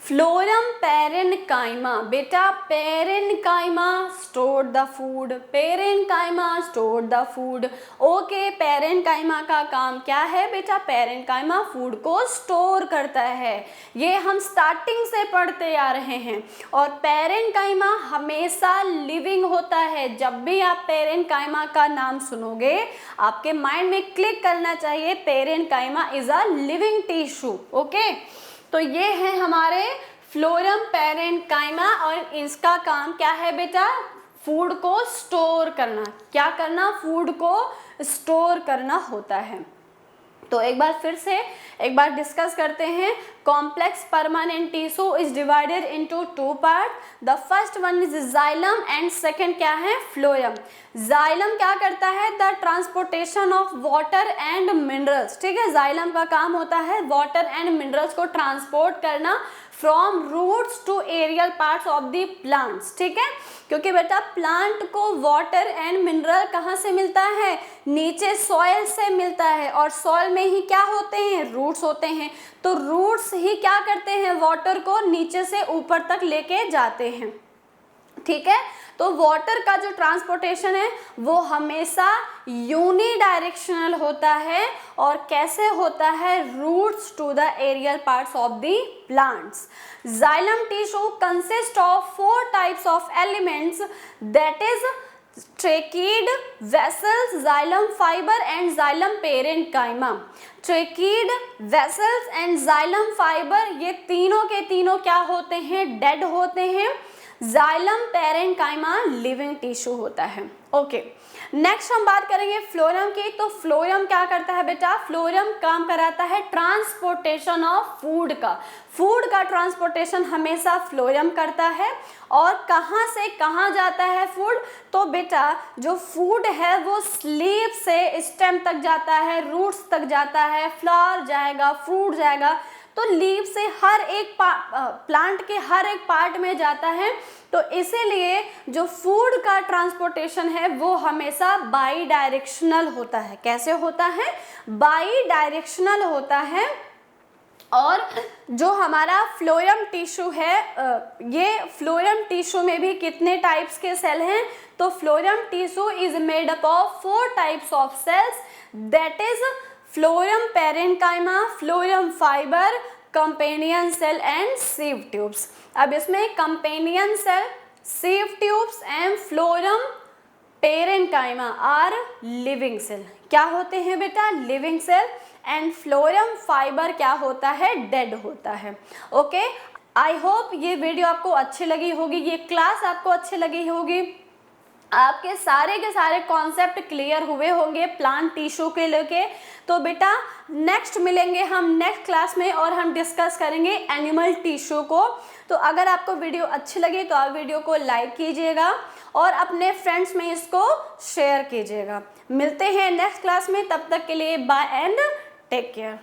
Phloem parenchyma, बेटा parenchyma store the food, parenchyma store the food. Okay, parenchyma का काम क्या है बेटा, parenchyma food को store करता है, ये हम स्टार्टिंग से पढ़ते आ रहे हैं। और पेरेन्काइमा हमेशा लिविंग होता है, जब भी आप पेरेन्काइमा का नाम सुनोगे आपके माइंड में क्लिक करना चाहिए, parenchyma is a living tissue. Okay, तो ये है हमारे फ्लोरम पेरेन्काइमा और इसका काम क्या है बेटा, फूड को स्टोर करना। क्या करना, फूड को स्टोर करना होता है। तो एक बार फिर से एक बार डिस्कस करते हैं। Complex permanent tissue is divided into two part. The first one is xylem and second क्या है, फ्लोएम। जाइलम क्या करता है, the transportation of water and minerals, ठीक है। जाइलम का काम होता है वाटर एंड मिनरल्स को ट्रांसपोर्ट करना from roots to aerial parts of the plants, ठीक है। क्योंकि बेटा प्लांट को वाटर एंड मिनरल कहाँ से मिलता है, नीचे सॉइल से मिलता है, और सॉइल में ही क्या होते हैं, रूट्स होते हैं। तो रूट्स ही क्या करते हैं, वाटर को नीचे से ऊपर तक लेके जाते हैं, ठीक है। तो वाटर का जो ट्रांसपोर्टेशन है वो हमेशा यूनिडायरेक्शनल होता है, और कैसे होता है, roots to the aerial parts of the plants. Xylem tissue consist of 4 types of elements, that is tracheid, vessels, xylem fibre and xylem parenchyma. Tracheid, vessels and xylem fibre ये तीनों के तीनों क्या होते हैं, डेड होते हैं। जाइलम पेरेन्काइमा लिविंग टिश्यू होता है। ओके, नेक्स्ट हम बात करेंगे फ्लोएम की। तो फ्लोएम क्या करता है बेटा, फ्लोएम काम कराता है ट्रांसपोर्टेशन ऑफ फूड का। फूड का ट्रांसपोर्टेशन हमेशा फ्लोएम करता है। और कहाँ से कहाँ जाता है फूड, तो बेटा जो फूड है वो लीफ से स्टेम तक जाता है, रूट्स तक जाता है, फ्लावर जाएगा, फ्रूट जाएगा, तो लीफ से हर एक प्लांट के हर एक पार्ट में जाता है। तो इसीलिए जो फूड का ट्रांसपोर्टेशन है वो हमेशा बाई डायरेक्शनल होता है। कैसे होता है, बाई डायरेक्शनल होता है। और जो हमारा फ्लोएम टिश्यू है, ये फ्लोएम टिश्यू में भी कितने टाइप्स के सेल हैं, तो phloem tissue is made up of 4 types of cells, that is phloem parenchyma, phloem fiber, companion cell and sieve tubes. अब इसमें companion cell, sieve tubes and phloem parenchyma are living cell. क्या होते हैं बेटा, living cell. And phloem fiber क्या होता है, dead होता है। ओके, आई होप ये वीडियो आपको अच्छी लगी होगी, ये क्लास आपको अच्छी लगी होगी, आपके सारे के सारे कॉन्सेप्ट क्लियर हुए होंगे प्लांट टिश्यू के लेके। तो बेटा नेक्स्ट मिलेंगे हम नेक्स्ट क्लास में और हम डिस्कस करेंगे एनिमल टिश्यू को। तो अगर आपको वीडियो अच्छी लगी तो आप वीडियो को लाइक कीजिएगा और अपने फ्रेंड्स में इसको शेयर कीजिएगा। मिलते हैं नेक्स्ट क्लास में, तब तक के लिए बाय एंड टेक केयर।